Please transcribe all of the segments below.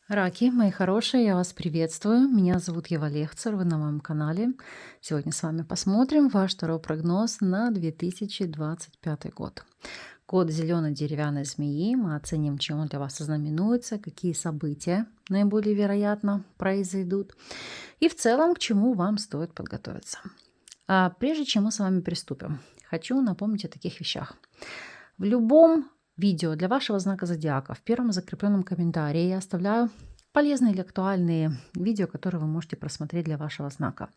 Раки, мои хорошие, я вас приветствую. Меня зовут Ева Лехцер, вы на моем канале. Сегодня с вами посмотрим ваш второй прогноз на 2025 год. Год зеленой деревянной змеи. Мы оценим, чем он для вас ознаменуется, какие события наиболее вероятно произойдут и в целом, к чему вам стоит подготовиться. А прежде чем мы с вами приступим, хочу напомнить о таких вещах. В любом видео для вашего знака зодиака в первом закрепленном комментарии я оставляю полезные или актуальные видео, которые вы можете просмотреть для вашего знака.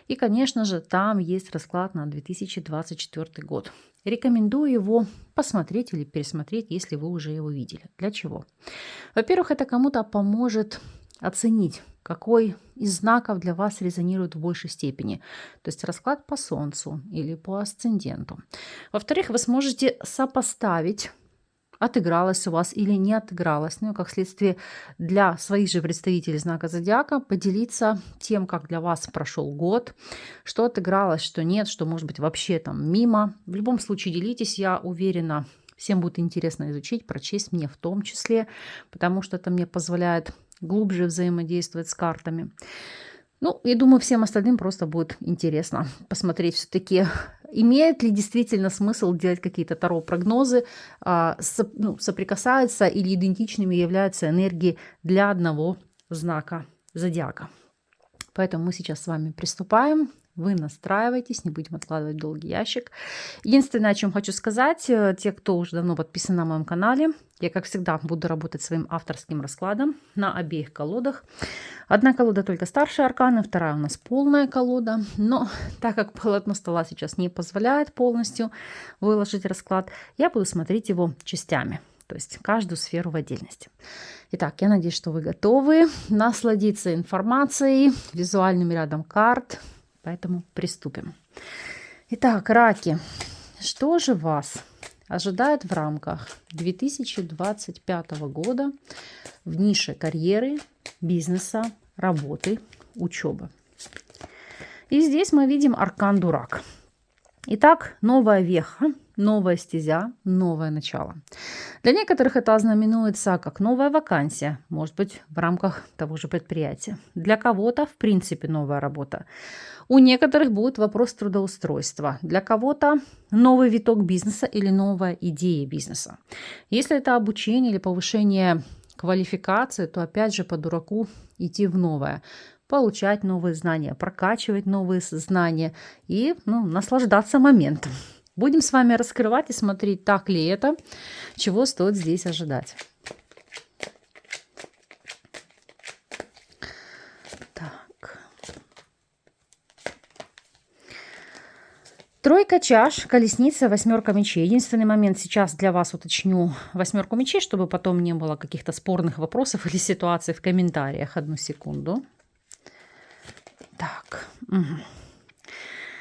И, конечно же, там есть расклад на 2024 год. Рекомендую его посмотреть или пересмотреть, если вы уже его видели. Для чего? Во-первых, это кому-то поможет оценить, какой из знаков для вас резонирует в большей степени. То есть расклад по Солнцу или по асценденту. Во-вторых, вы сможете сопоставить, отыгралось у вас или не отыгралось. Ну и как следствие для своих же представителей знака зодиака поделиться тем, как для вас прошел год, что отыгралось, что нет, что может быть вообще там мимо. В любом случае делитесь, я уверена, всем будет интересно изучить, прочесть мне в том числе, потому что это мне позволяет глубже взаимодействовать с картами. Ну, я думаю, всем остальным просто будет интересно посмотреть все-таки, имеет ли действительно смысл делать какие-то таро-прогнозы, соприкасаются или идентичными являются энергии для одного знака зодиака. Поэтому мы сейчас с вами приступаем. Вы настраивайтесь, не будем откладывать в долгий ящик. Единственное, о чем хочу сказать, те, кто уже давно подписан на моем канале, я, как всегда, буду работать своим авторским раскладом на обеих колодах. Одна колода только старшие арканы, вторая у нас полная колода. Но так как полотно стола сейчас не позволяет полностью выложить расклад, я буду смотреть его частями. То есть каждую сферу в отдельности. Итак, я надеюсь, что вы готовы насладиться информацией, визуальным рядом карт. Поэтому приступим. Итак, раки, что же вас ожидает в рамках 2025 года в нише карьеры, бизнеса, работы, учебы? И здесь мы видим аркан Дурак. Итак, новая веха, новая стезя, новое начало. Для некоторых это ознаменуется как новая вакансия, может быть, в рамках того же предприятия. Для кого-то, в принципе, новая работа. У некоторых будет вопрос трудоустройства. Для кого-то новый виток бизнеса или новая идея бизнеса. Если это обучение или повышение квалификации, то опять же по дураку идти в новое. Получать новые знания, прокачивать новые знания и наслаждаться моментом. Будем с вами раскрывать и смотреть, так ли это, чего стоит здесь ожидать. Так. Тройка чаш, колесница, восьмерка мечей. Единственный момент сейчас для вас уточню восьмерку мечей, чтобы потом не было каких-то спорных вопросов или ситуаций в комментариях. Одну секунду. Так. Угу.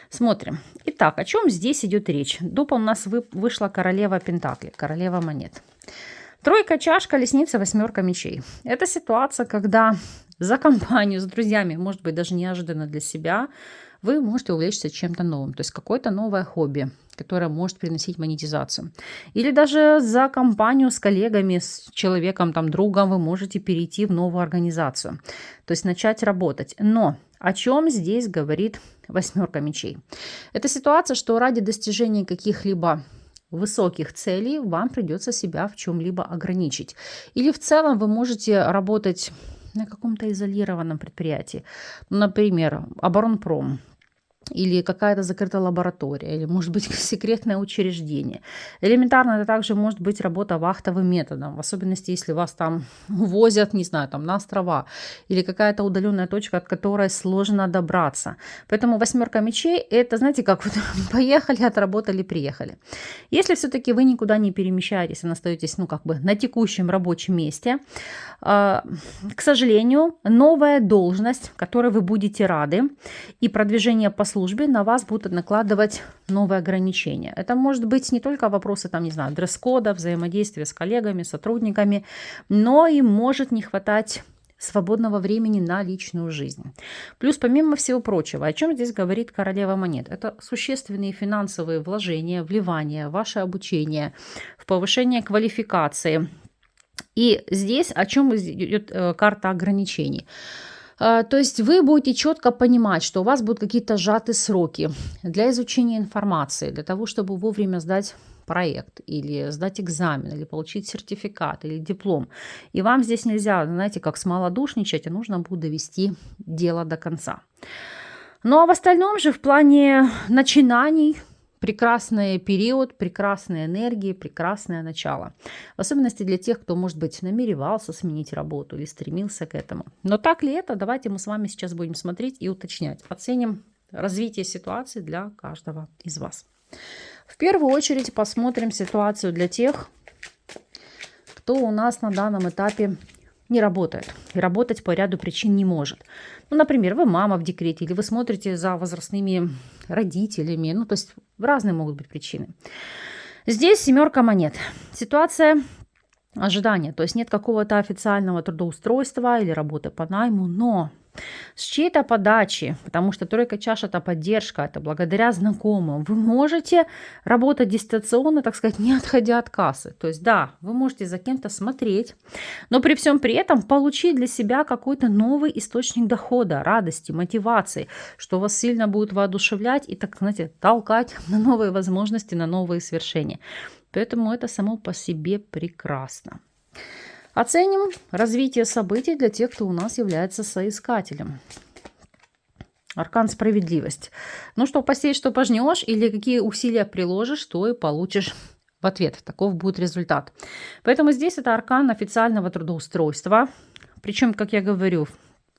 Смотрим. Итак, о чем здесь идет речь? Дупа у нас вышла королева пентаклей, королева монет. Тройка чаш, колесница, восьмерка мечей. Это ситуация, когда за компанию, с друзьями, может быть, даже неожиданно для себя, вы можете увлечься чем-то новым. То есть какое-то новое хобби, которое может приносить монетизацию. Или даже за компанию с коллегами, с человеком, там, другом вы можете перейти в новую организацию. То есть начать работать. Но о чем здесь говорит восьмерка мечей? Это ситуация, что ради достижения каких-либо высоких целей вам придется себя в чем-либо ограничить. Или в целом вы можете работать на каком-то изолированном предприятии. Например, оборонпром. Или какая-то закрытая лаборатория, или, может быть, секретное учреждение. Элементарно это также может быть работа вахтовым методом, в особенности, если вас там возят, не знаю, там на острова, или какая-то удаленная точка, от которой сложно добраться. Поэтому восьмерка мечей – это, знаете, как вот поехали, отработали, приехали. Если все-таки вы никуда не перемещаетесь, и остаетесь, на текущем рабочем месте, к сожалению, новая должность, которой вы будете рады, и продвижение по службе на вас будут накладывать новые ограничения. Это может быть не только вопросы, дресс-кода, взаимодействия с коллегами, сотрудниками, но и может не хватать свободного времени на личную жизнь. Плюс, помимо всего прочего, о чем здесь говорит королева монет? Это существенные финансовые вложения, вливания в ваше обучение, в повышение квалификации, И здесь о чем идет карта ограничений. То есть вы будете четко понимать, что у вас будут какие-то сжатые сроки для изучения информации, для того, чтобы вовремя сдать проект или сдать экзамен, или получить сертификат, или диплом. И вам здесь нельзя, знаете, как смолодушничать, а нужно будет довести дело до конца. Ну а в остальном же в плане начинаний прекрасный период, прекрасная энергия, прекрасное начало. В особенности для тех, кто, может быть, намеревался сменить работу или стремился к этому. Но так ли это? Давайте мы с вами сейчас будем смотреть и уточнять. Оценим развитие ситуации для каждого из вас. В первую очередь посмотрим ситуацию для тех, кто у нас на данном этапе не работает и работать по ряду причин не может. Ну, например, вы мама в декрете или вы смотрите за возрастными родителями. Ну, то есть разные могут быть причины. Здесь 7 монет. Ситуация ожидания. То есть нет какого-то официального трудоустройства или работы по найму, но с чьей-то подачи, потому что 3 чаш – это поддержка, это благодаря знакомым, вы можете работать дистанционно, так сказать, не отходя от кассы. То есть да, вы можете за кем-то смотреть, но при всем при этом получить для себя какой-то новый источник дохода, радости, мотивации, что вас сильно будет воодушевлять и, так знаете, толкать на новые возможности, на новые свершения. Поэтому это само по себе прекрасно. Оценим развитие событий для тех, кто у нас является соискателем. Аркан справедливость. Ну что посеешь, что пожнешь, или какие усилия приложишь, то и получишь в ответ. Таков будет результат. Поэтому здесь это аркан официального трудоустройства. Причем, как я говорю,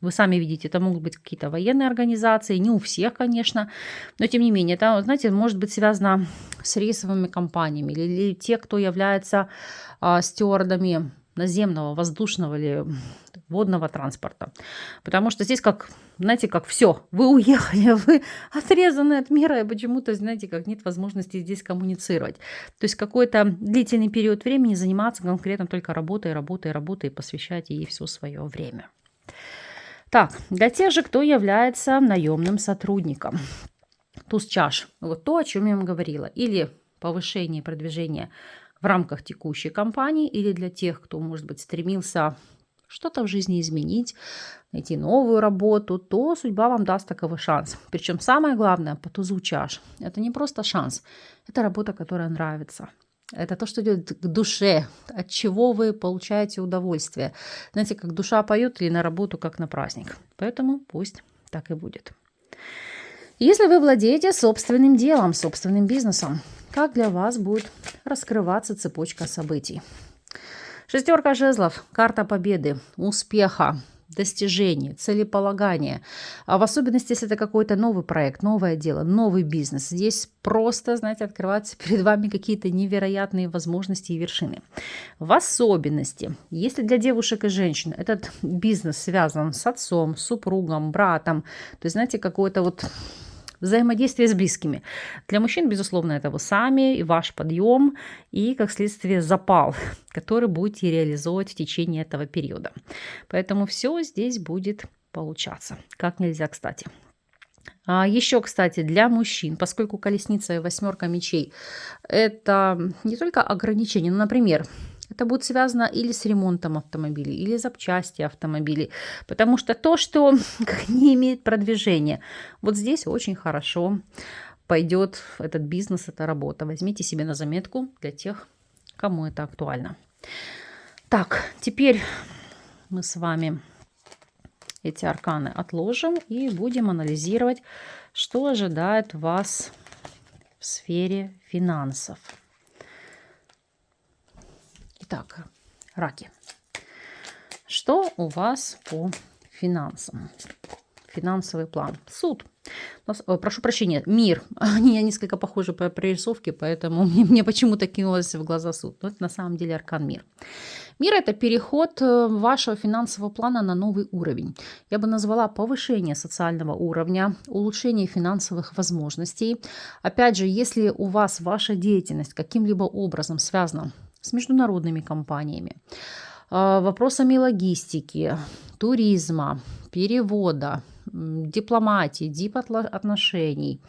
вы сами видите, это могут быть какие-то военные организации, не у всех, конечно, но тем не менее, это, знаете, может быть связано с рейсовыми компаниями или те, кто является стюардами наземного, воздушного или водного транспорта. Потому что здесь как, знаете, как все, вы уехали, вы отрезаны от мира, и почему-то, знаете, как нет возможности здесь коммуницировать. То есть какой-то длительный период времени заниматься конкретно только работой, работой, работой и посвящать ей все свое время. Так, для тех же, кто является наемным сотрудником. Туз чаш. Вот то, о чем я вам говорила. Или повышение, продвижение в рамках текущей кампании, или для тех, кто, может быть, стремился что-то в жизни изменить, найти новую работу, то судьба вам даст таковой шанс. Причем самое главное по тузу чаш – это не просто шанс, это работа, которая нравится. Это то, что идет к душе, от чего вы получаете удовольствие. Знаете, как душа поет или на работу, как на праздник. Поэтому пусть так и будет. Если вы владеете собственным делом, собственным бизнесом, как для вас будет раскрываться цепочка событий? 6 жезлов, карта победы, успеха, достижений, целеполагания. А в особенности, если это какой-то новый проект, новое дело, новый бизнес. Здесь просто, знаете, открываются перед вами какие-то невероятные возможности и вершины. В особенности, если для девушек и женщин этот бизнес связан с отцом, супругом, братом, то есть, знаете, какое-то вот взаимодействие с близкими. Для мужчин, безусловно, это вы сами и ваш подъем, и, как следствие, запал, который будете реализовывать в течение этого периода. Поэтому все здесь будет получаться. Как нельзя, кстати. Еще, кстати, для мужчин, поскольку колесница и 8 мечей, это не только ограничение, но, например, это будет связано или с ремонтом автомобилей, или запчасти автомобилей. Потому что то, что не имеет продвижения, вот здесь очень хорошо пойдет этот бизнес, эта работа. Возьмите себе на заметку для тех, кому это актуально. Так, теперь мы с вами эти арканы отложим и будем анализировать, что ожидает вас в сфере финансов. Итак, раки. Что у вас по финансам? Финансовый план. Суд. Прошу прощения, мир. Они несколько похожи по прорисовке, поэтому мне почему-то кинулось в глаза суд. Но это на самом деле аркан мир. Мир – это переход вашего финансового плана на новый уровень. Я бы назвала повышение социального уровня, улучшение финансовых возможностей. Опять же, если у вас ваша деятельность каким-либо образом связана с международными компаниями, вопросами логистики, туризма, перевода, дипломатии, дипотношений,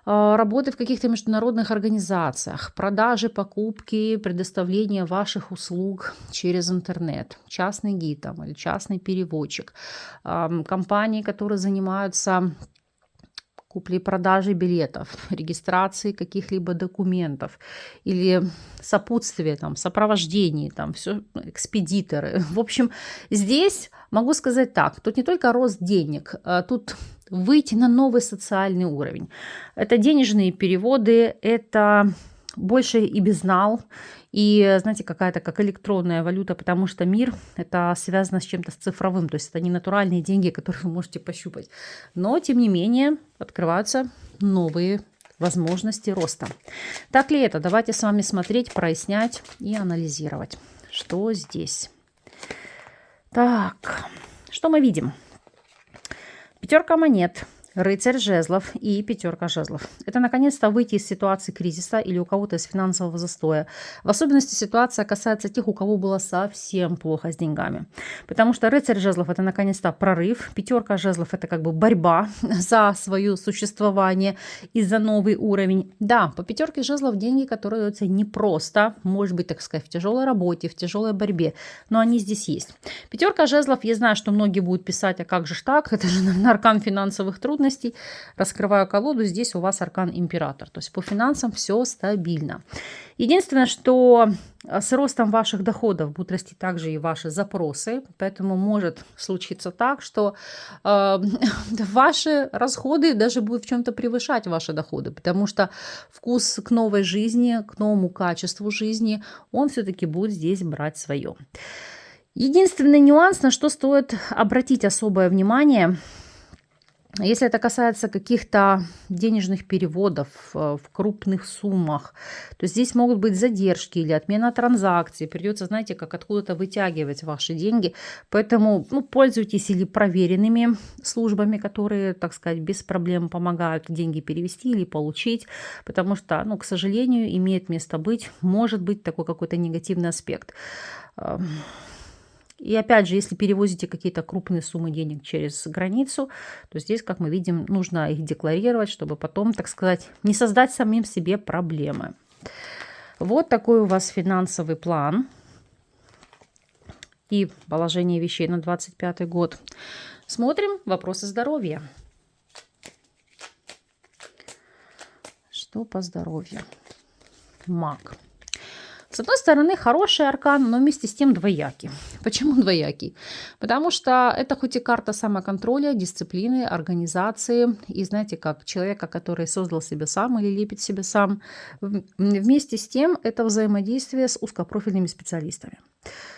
работы в каких-то международных организациях, продажи, покупки, предоставление ваших услуг через интернет, частный гид там, или частный переводчик, компании, которые занимаются куплей-продажей билетов, регистрации каких-либо документов или сопутствие, там, сопровождение, там, все, экспедиторы. В общем, здесь могу сказать так, тут не только рост денег, тут выйти на новый социальный уровень. Это денежные переводы, это больше и безнал, и, знаете, какая-то как электронная валюта, потому что мир это связано с чем-то с цифровым, то есть это не натуральные деньги, которые вы можете пощупать. Но, тем не менее, открываются новые возможности роста. Так ли это? Давайте с вами смотреть, прояснять и анализировать, что здесь. Так, что мы видим? Пятерка монет, рыцарь жезлов и пятерка жезлов. Это наконец-то выйти из ситуации кризиса или у кого-то из финансового застоя. В особенности ситуация касается тех, у кого было совсем плохо с деньгами. Потому что рыцарь жезлов это наконец-то прорыв. Пятерка жезлов это как бы борьба за свое существование и за новый уровень. Да, по пятерке жезлов деньги, которые даются непросто, может быть, так сказать, в тяжелой работе, в тяжелой борьбе, но они здесь есть. Пятерка жезлов, я знаю, что многие будут писать, а как же ж так, это же наверное, аркан финансовых трудностей. Раскрываю колоду, здесь у вас аркан император. То есть по финансам все стабильно. Единственное, что с ростом ваших доходов будут расти также и ваши запросы. Поэтому может случиться так, что ваши расходы даже будут в чем-то превышать ваши доходы. Потому что вкус к новой жизни, к новому качеству жизни, он все-таки будет здесь брать свое. Единственный нюанс, на что стоит обратить особое внимание – если это касается каких-то денежных переводов в крупных суммах, то здесь могут быть задержки или отмена транзакций. Придется, знаете, как откуда-то вытягивать ваши деньги. Поэтому пользуйтесь или проверенными службами, которые, так сказать, без проблем помогают деньги перевести или получить. Потому что, к сожалению, имеет место быть, может быть такой какой-то негативный аспект. И опять же, если перевозите какие-то крупные суммы денег через границу, то здесь, как мы видим, нужно их декларировать, чтобы потом, так сказать, не создать самим себе проблемы. Вот такой у вас финансовый план и положение вещей на 2025 год. Смотрим вопросы здоровья. Что по здоровью? Маг. С одной стороны, хороший аркан, но вместе с тем двоякий. Почему двоякий? Потому что это хоть и карта самоконтроля, дисциплины, организации. И знаете, как человека, который создал себя сам или лепит себя сам. Вместе с тем, это взаимодействие с узкопрофильными специалистами.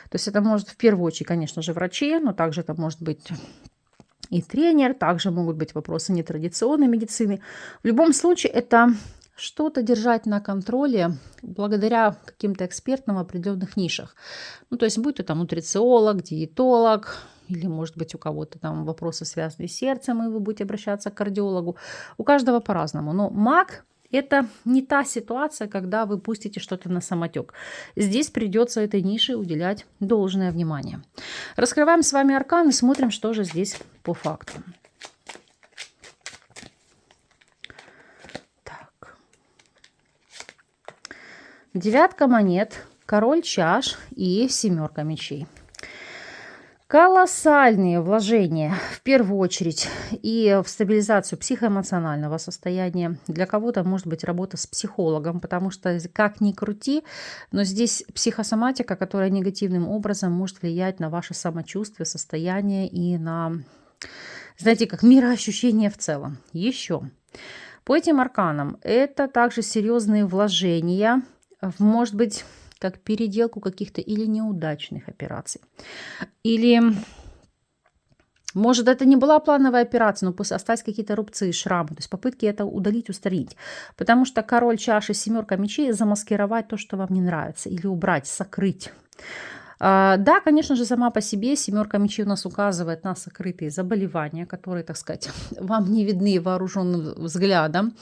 То есть это может в первую очередь, конечно же, врачи, но также это может быть и тренер, также могут быть вопросы нетрадиционной медицины. В любом случае, это что-то держать на контроле благодаря каким-то экспертам в определенных нишах. То есть будь то там нутрициолог, диетолог, или, может быть, у кого-то там вопросы, связанные с сердцем, и вы будете обращаться к кардиологу. У каждого по-разному. Но маг – это не та ситуация, когда вы пустите что-то на самотек. Здесь придется этой нише уделять должное внимание. Раскрываем с вами аркан и смотрим, что же здесь по факту. Девятка монет, король чаш и семерка мечей. Колоссальные вложения, в первую очередь, и в стабилизацию психоэмоционального состояния. Для кого-то может быть работа с психологом, потому что, как ни крути, но здесь психосоматика, которая негативным образом может влиять на ваше самочувствие, состояние и на, знаете, как мироощущение в целом. Еще. По этим арканам это также серьезные вложения, может быть, как переделку каких-то или неудачных операций. Или, может, это не была плановая операция, но остались какие-то рубцы, шрамы. То есть попытки это удалить, устранить. Потому что король чаши, семерка мечей замаскировать то, что вам не нравится. Или убрать, сокрыть. Да, конечно же, сама по себе семерка мечей у нас указывает на сокрытые заболевания, которые, так сказать, вам не видны вооруженным взглядом.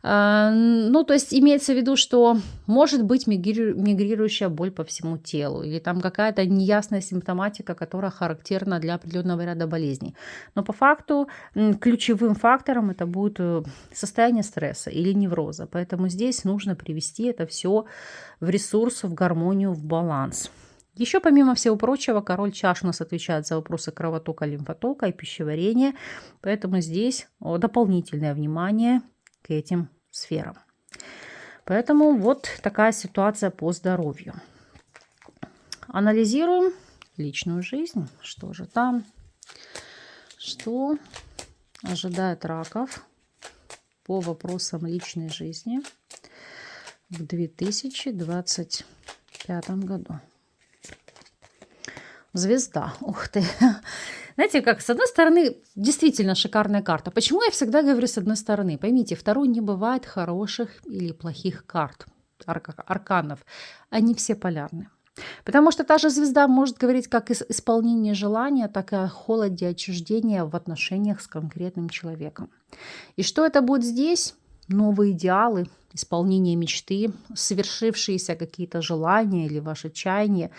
Ну, то есть имеется в виду, что может быть мигрирующая боль по всему телу или там какая-то неясная симптоматика, которая характерна для определенного ряда болезней. Но по факту ключевым фактором это будет состояние стресса или невроза. Поэтому здесь нужно привести это все в ресурс, в гармонию, в баланс. Еще помимо всего прочего, король чаш у нас отвечает за вопросы кровотока, лимфотока и пищеварения. Поэтому здесь дополнительное внимание к этим сферам. Поэтому вот такая ситуация по здоровью. Анализируем личную жизнь. Что же там? Что ожидает раков по вопросам личной жизни в 2025 году? Звезда. Ух ты. Знаете, как, с одной стороны, действительно шикарная карта. Почему я всегда говорю с одной стороны? Поймите, второй не бывает хороших или плохих карт, арканов. Они все полярны. Потому что та же звезда может говорить как из исполнения желания, так и о холоде, отчуждении в отношениях с конкретным человеком. И что это будет здесь? Новые идеалы, исполнение мечты, совершившиеся какие-то желания или ваши чаяния.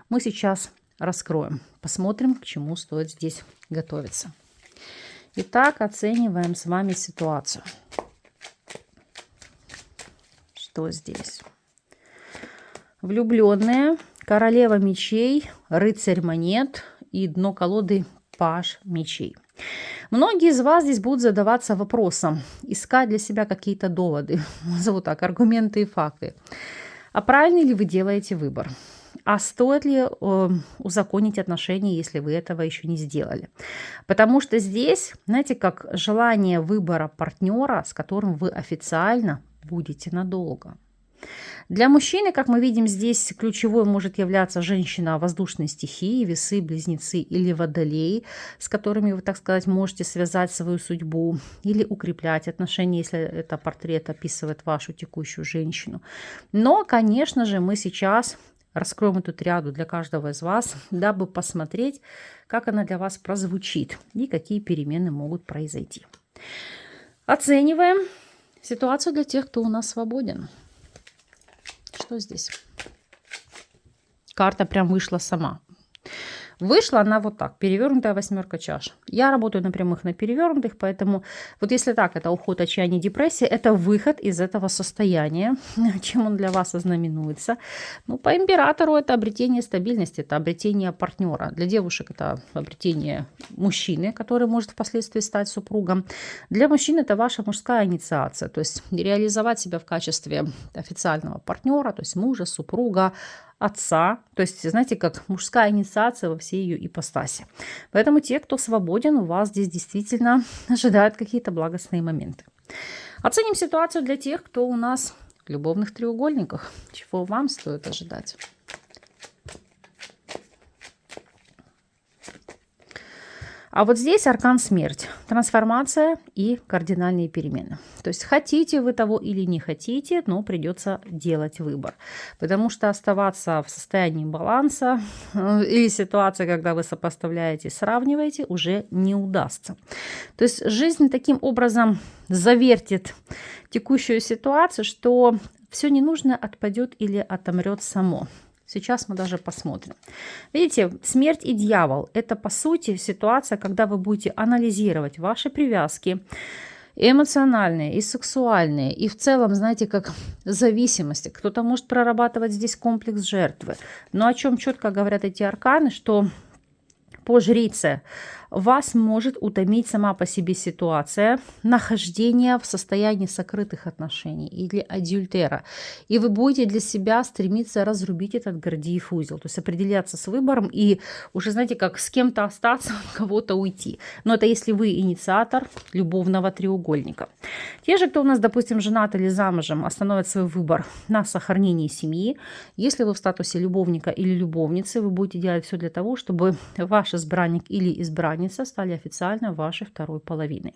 Мы сейчас раскроем. Посмотрим, к чему стоит здесь готовиться. Итак, оцениваем с вами ситуацию. Что здесь? Влюбленные, королева мечей, рыцарь монет и дно колоды паж мечей. Многие из вас здесь будут задаваться вопросом, искать для себя какие-то доводы, назову так, аргументы и факты. А правильный ли вы делаете выбор? А стоит ли узаконить отношения, если вы этого еще не сделали? Потому что здесь, знаете, как желание выбора партнера, с которым вы официально будете надолго. Для мужчины, как мы видим, здесь ключевой может являться женщина воздушной стихии, весы, близнецы или водолей, с которыми вы, так сказать, можете связать свою судьбу или укреплять отношения, если это портрет описывает вашу текущую женщину. Но, конечно же, мы сейчас раскроем эту триаду для каждого из вас, дабы посмотреть, как она для вас прозвучит и какие перемены могут произойти. Оцениваем ситуацию для тех, кто у нас свободен. Что здесь? Карта прям вышла сама. Вышла она вот так, перевернутая восьмерка чаш. Я работаю на прямых, на перевернутых, поэтому вот если так, это уход, отчаяние, депрессия, это выход из этого состояния, чем он для вас ознаменуется. Ну, по императору это обретение стабильности, это обретение партнера. Для девушек это обретение мужчины, который может впоследствии стать супругом. Для мужчин это ваша мужская инициация, то есть реализовать себя в качестве официального партнера, то есть мужа, супруга, отца, то есть, знаете, как мужская инициация во всей ее ипостаси. Поэтому те, кто свободен, у вас здесь действительно ожидают какие-то благостные моменты. Оценим ситуацию для тех, кто у нас в любовных треугольниках. Чего вам стоит ожидать? А вот здесь аркан смерть, трансформация и кардинальные перемены. То есть хотите вы того или не хотите, но придется делать выбор. Потому что оставаться в состоянии баланса или ситуация, когда вы сопоставляете, сравниваете, уже не удастся. То есть жизнь таким образом завертит текущую ситуацию, что все ненужное отпадет или отомрет само. Сейчас мы даже посмотрим. Видите, смерть и дьявол – это, по сути, ситуация, когда вы будете анализировать ваши привязки, эмоциональные и сексуальные, и в целом, знаете, как зависимости. Кто-то может прорабатывать здесь комплекс жертвы. Но о чем четко говорят эти арканы, что по жрице вас может утомить сама по себе ситуация нахождения в состоянии сокрытых отношений или адюльтера. И вы будете для себя стремиться разрубить этот Гордиев узел. То есть определяться с выбором и уже, знаете, как с кем-то остаться, от кого-то уйти. Но это если вы инициатор любовного треугольника. Те же, кто у нас, допустим, женат или замужем, остановят свой выбор на сохранении семьи. Если вы в статусе любовника или любовницы, вы будете делать все для того, чтобы ваш избранник или избранница избранница стали официально вашей второй половиной.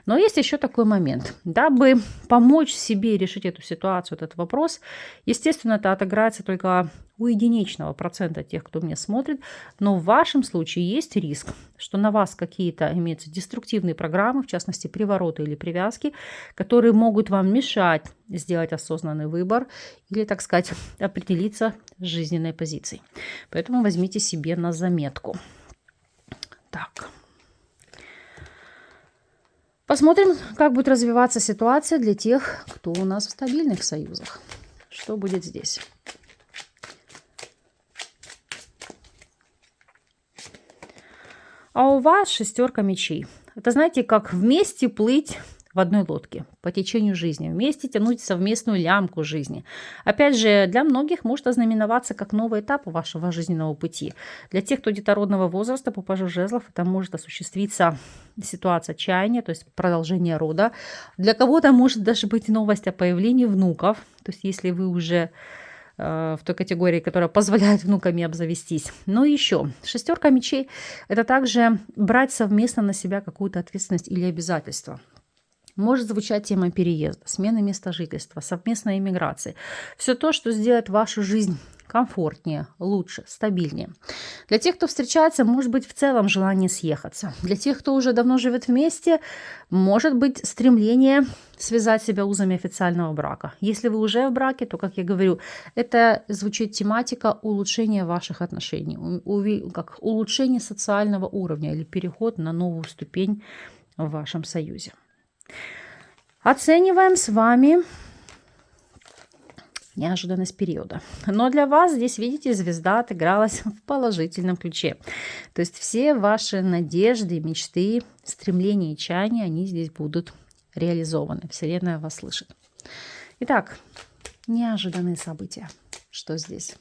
Но есть еще такой момент. Дабы помочь себе решить эту ситуацию, этот вопрос, естественно, это отыграется только у единичного процента тех, кто меня смотрит, но в вашем случае есть риск, что на вас какие-то имеются деструктивные программы, в частности привороты или привязки, которые могут вам мешать сделать осознанный выбор или, так сказать, определиться с жизненной позицией. Поэтому возьмите себе на заметку. Так. Посмотрим, как будет развиваться ситуация для тех, кто у нас в стабильных союзах. Что будет здесь? А у вас 6 мечей. Это, знаете, как вместе плыть в одной лодке по течению жизни, вместе тянуть совместную лямку жизни. Опять же, для многих может ознаменоваться как новый этап вашего жизненного пути. Для тех, кто детородного возраста, по пажу жезлов, это может осуществиться ситуация чаяния, то есть продолжение рода. Для кого-то может даже быть новость о появлении внуков. То есть если вы уже в той категории, которая позволяет внуками обзавестись. Но еще 6 мечей – это также брать совместно на себя какую-то ответственность или обязательство. Может звучать тема переезда, смены места жительства, совместной иммиграции. Все то, что сделает вашу жизнь комфортнее, лучше, стабильнее. Для тех, кто встречается, может быть в целом желание съехаться. Для тех, кто уже давно живет вместе, может быть стремление связать себя узами официального брака. Если вы уже в браке, то, как я говорю, это звучит тематика улучшения ваших отношений, как улучшение социального уровня или переход на новую ступень в вашем союзе. Оцениваем с вами неожиданность периода. Но для вас здесь, видите, звезда отыгралась в положительном ключе. То есть все ваши надежды, мечты, стремления и чаяния, они здесь будут реализованы. Вселенная вас слышит. Итак, неожиданные события. Что здесь?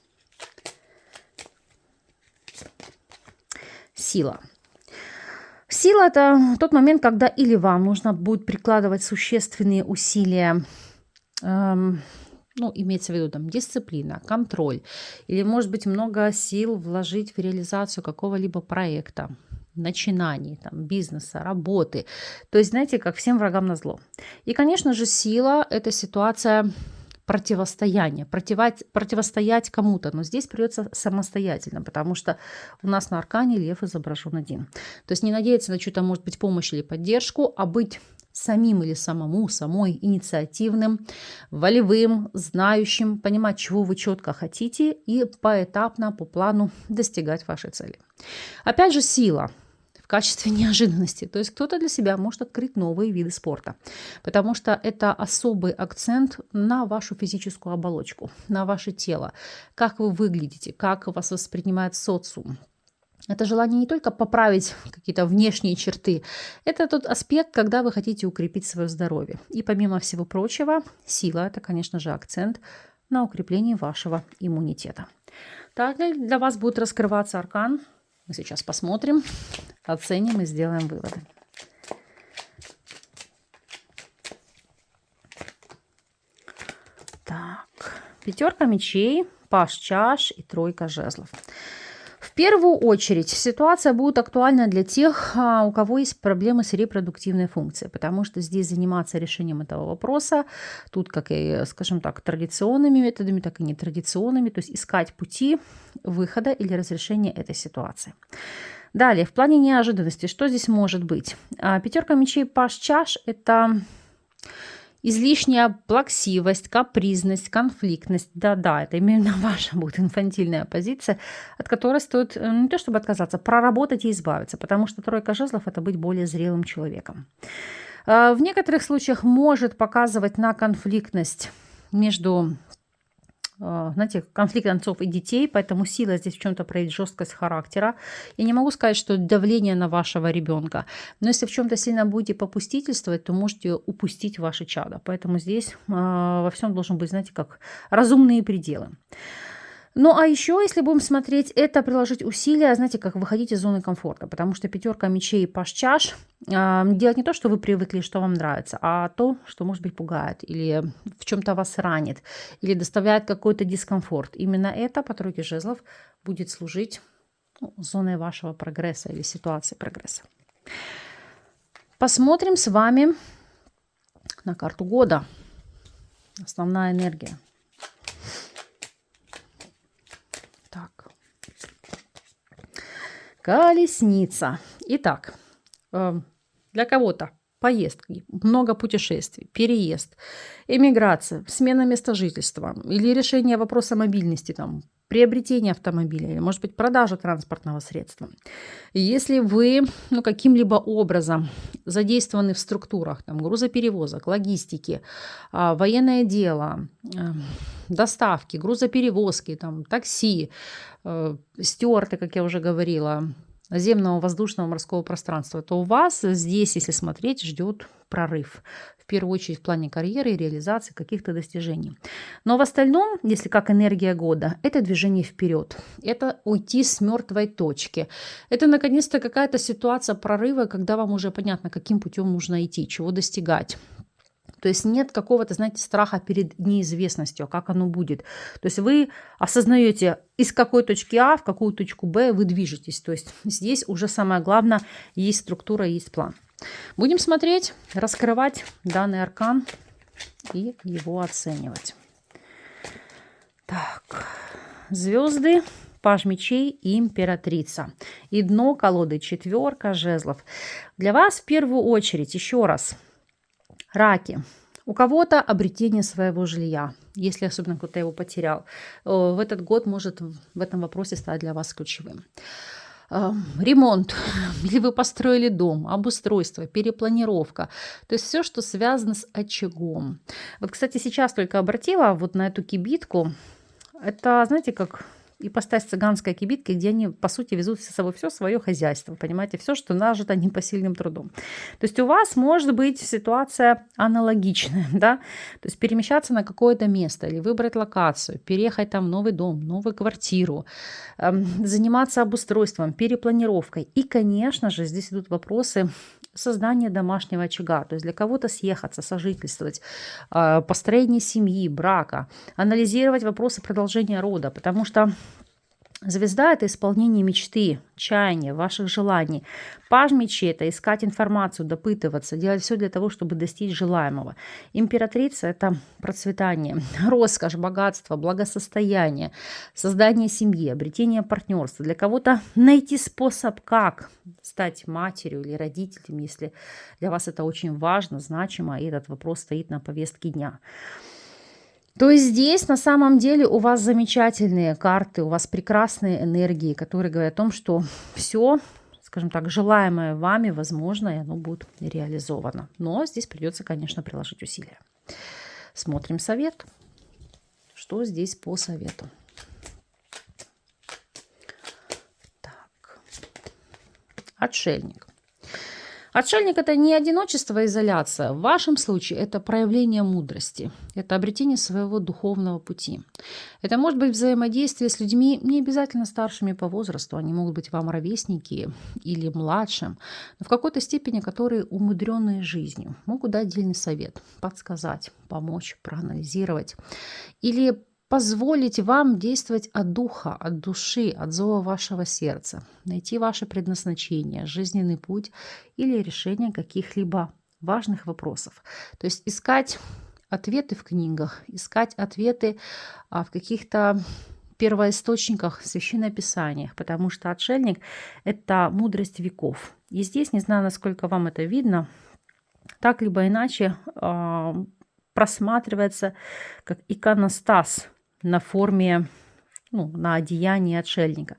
Сила. Сила – это тот момент, когда или вам нужно будет прикладывать существенные усилия, имеется в виду там дисциплина, контроль, или, может быть, много сил вложить в реализацию какого-либо проекта, начинаний, там, бизнеса, работы. То есть, знаете, как всем врагам назло. И, конечно же, сила – это ситуация противостояния, противостоять кому-то, но здесь придется самостоятельно, потому что у нас на аркане лев изображен один. То есть не надеяться на чью-то, может быть, помощь или поддержку, а быть самим или самой инициативным, волевым, знающим, понимать, чего вы четко хотите и поэтапно, по плану достигать вашей цели. Опять же, сила в качестве неожиданности. То есть кто-то для себя может открыть новые виды спорта, потому что это особый акцент на вашу физическую оболочку, на ваше тело, как вы выглядите, как вас воспринимает социум. Это желание не только поправить какие-то внешние черты, это тот аспект, когда вы хотите укрепить свое здоровье. И помимо всего прочего, сила – это, конечно же, акцент на укрепление вашего иммунитета. Так для вас будет раскрываться аркан. Мы сейчас посмотрим, оценим и сделаем выводы. Так, 5 мечей, паж чаш и 3 жезлов. В первую очередь ситуация будет актуальна для тех, у кого есть проблемы с репродуктивной функцией, потому что здесь заниматься решением этого вопроса, тут как и, скажем так, традиционными методами, так и нетрадиционными, то есть искать пути выхода или разрешения этой ситуации. Далее, в плане неожиданности, что здесь может быть? 5 мечей, паж чаш – это излишняя плаксивость, капризность, конфликтность. Да-да, это именно ваша будет инфантильная позиция, от которой стоит не то чтобы отказаться, проработать и избавиться, потому что 3 жезлов – это быть более зрелым человеком. В некоторых случаях может показывать на конфликтность между, знаете, конфликт отцов и детей, поэтому сила здесь в чем-то проявит жесткость характера. Я не могу сказать, что давление на вашего ребенка, но если в чем-то сильно будете попустительствовать, то можете упустить ваше чадо. Поэтому здесь во всем должен быть, знаете, как разумные пределы. Ну, а еще, если будем смотреть, это приложить усилия, знаете, как выходить из зоны комфорта, потому что 5 мечей и паж чаш делать не то, что вы привыкли, что вам нравится, а то, что, может быть, пугает или в чем-то вас ранит, или доставляет какой-то дискомфорт. Именно это по 3 жезлов будет служить зоной вашего прогресса или ситуации прогресса. Посмотрим с вами на карту года. Основная энергия. Так. Колесница. Итак, для кого-то поездки, много путешествий, переезд, эмиграция, смена места жительства или решение вопроса мобильности, там, приобретение автомобиля или, может быть, продажа транспортного средства. Если вы каким-либо образом задействованы в структурах там, грузоперевозок, логистики, военное дело, доставки, грузоперевозки, там, такси, стюарты, как я уже говорила, наземного, воздушного, морского пространства, то у вас здесь, если смотреть, ждет прорыв. В первую очередь в плане карьеры и реализации каких-то достижений. Но в остальном, если как энергия года, это движение вперед. Это уйти с мертвой точки. Это наконец-то какая-то ситуация прорыва, когда вам уже понятно, каким путем нужно идти, чего достигать. То есть нет какого-то, знаете, страха перед неизвестностью, как оно будет. То есть вы осознаете, из какой точки А в какую точку Б вы движетесь. То есть здесь уже самое главное, есть структура, есть план. Будем смотреть, раскрывать данный аркан и его оценивать. Так, звезды, паж мечей и императрица. И дно колоды 4 жезлов. Для вас в первую очередь, еще раз, раки. У кого-то обретение своего жилья, если особенно кто-то его потерял. В этот год может в этом вопросе стать для вас ключевым. Ремонт, или вы построили дом, обустройство, перепланировка. То есть все, что связано с очагом. Вот, кстати, сейчас только обратила вот на эту кибитку. Это, знаете, как ипостась цыганской кибитки, где они, по сути, везут с собой все свое хозяйство, понимаете, все, что нажито непосильным трудом. То есть у вас может быть ситуация аналогичная, да, то есть перемещаться на какое-то место или выбрать локацию, переехать там в новый дом, новую квартиру, заниматься обустройством, перепланировкой. И, конечно же, здесь идут вопросы создания домашнего очага, то есть для кого-то съехаться, сожительствовать, построение семьи, брака, анализировать вопросы продолжения рода, потому что звезда – это исполнение мечты, чаяния, ваших желаний. Паж мечей – это искать информацию, допытываться, делать все для того, чтобы достичь желаемого. Императрица – это процветание, роскошь, богатство, благосостояние, создание семьи, обретение партнерства. Для кого-то найти способ, как стать матерью или родителем, если для вас это очень важно, значимо, и этот вопрос стоит на повестке дня. То есть здесь на самом деле у вас замечательные карты, у вас прекрасные энергии, которые говорят о том, что все, скажем так, желаемое вами возможно, и оно будет реализовано. Но здесь придется, конечно, приложить усилия. Смотрим совет. Что здесь по совету? Так. Отшельник. Отшельник – это не одиночество, а изоляция. В вашем случае это проявление мудрости, это обретение своего духовного пути. Это может быть взаимодействие с людьми, не обязательно старшими по возрасту, они могут быть вам ровесники или младшим, но в какой-то степени, которые умудренные жизнью, могут дать отдельный совет, подсказать, помочь, проанализировать или позволить вам действовать от духа, от души, от зова вашего сердца, найти ваше предназначение, жизненный путь или решение каких-либо важных вопросов. То есть искать ответы в книгах, искать ответы в каких-то первоисточниках, священнописаниях, потому что отшельник – это мудрость веков. И здесь, не знаю, насколько вам это видно, так либо иначе просматривается как иконостас на форме, на одеянии отшельника.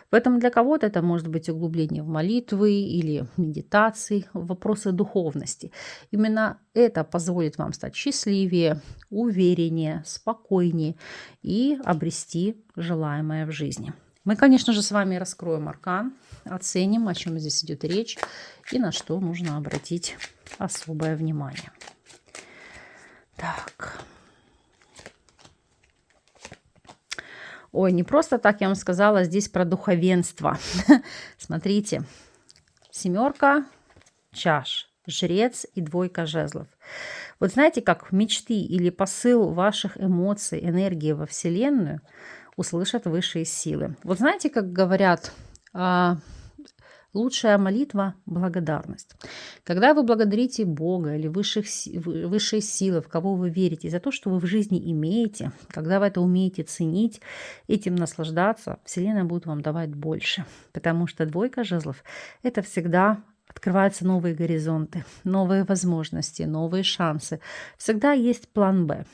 Поэтому для кого-то это может быть углубление в молитвы или медитации, в вопросы духовности. Именно это позволит вам стать счастливее, увереннее, спокойнее и обрести желаемое в жизни. Мы, конечно же, с вами раскроем аркан, оценим, о чем здесь идет речь и на что нужно обратить особое внимание. Так. Ой, не просто так я вам сказала, здесь про духовенство. Смотрите, 7 чаш, жрец и 2 жезлов. Вот знаете, как мечты или посыл ваших эмоций, энергии во Вселенную услышат высшие силы. Вот знаете, как говорят, Лучшая молитва – благодарность. Когда вы благодарите Бога или высшие силы, в кого вы верите, за то, что вы в жизни имеете, когда вы это умеете ценить, этим наслаждаться, Вселенная будет вам давать больше. Потому что двойка жезлов – это всегда открываются новые горизонты, новые возможности, новые шансы. Всегда есть план «Б».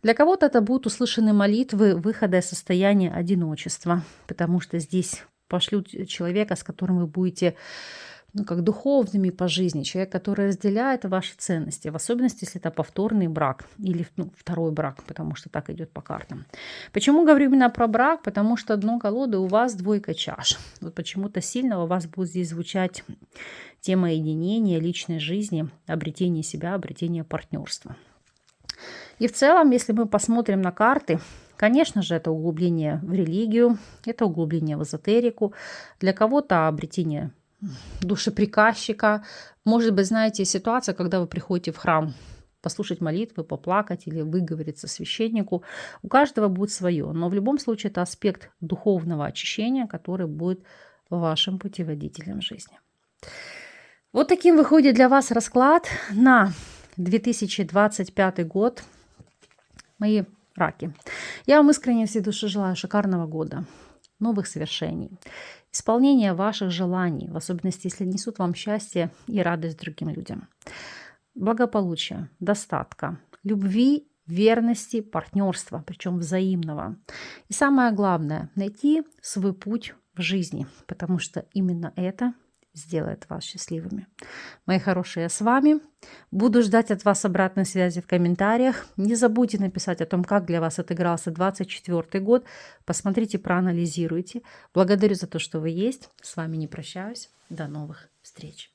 Для кого-то это будут услышаны молитвы выхода из состояния одиночества, потому что здесь пошлют человека, с которым вы будете как духовными по жизни, человек, который разделяет ваши ценности, в особенности, если это повторный брак или второй брак, потому что так идет по картам. Почему говорю именно про брак? Потому что дно колоды у вас двойка чаш. Вот почему-то сильно у вас будет здесь звучать тема единения, личной жизни, обретения себя, обретения партнерства. И в целом, если мы посмотрим на карты, конечно же, это углубление в религию, это углубление в эзотерику. Для кого-то обретение душеприказчика. Может быть, знаете, ситуация, когда вы приходите в храм послушать молитвы, поплакать или выговориться священнику. У каждого будет свое. Но в любом случае это аспект духовного очищения, который будет вашим путеводителем жизни. Вот таким выходит для вас расклад на 2025 год. Мои раки. Я вам искренне всей души желаю шикарного года, новых свершений, исполнения ваших желаний, в особенности, если несут вам счастье и радость другим людям, благополучия, достатка, любви, верности, партнерства, причем взаимного. И самое главное, найти свой путь в жизни, потому что именно это сделает вас счастливыми. Мои хорошие, я с вами. Буду ждать от вас обратной связи в комментариях. Не забудьте написать о том, как для вас отыгрался 2024 год. Посмотрите, проанализируйте. Благодарю за то, что вы есть. С вами не прощаюсь. До новых встреч.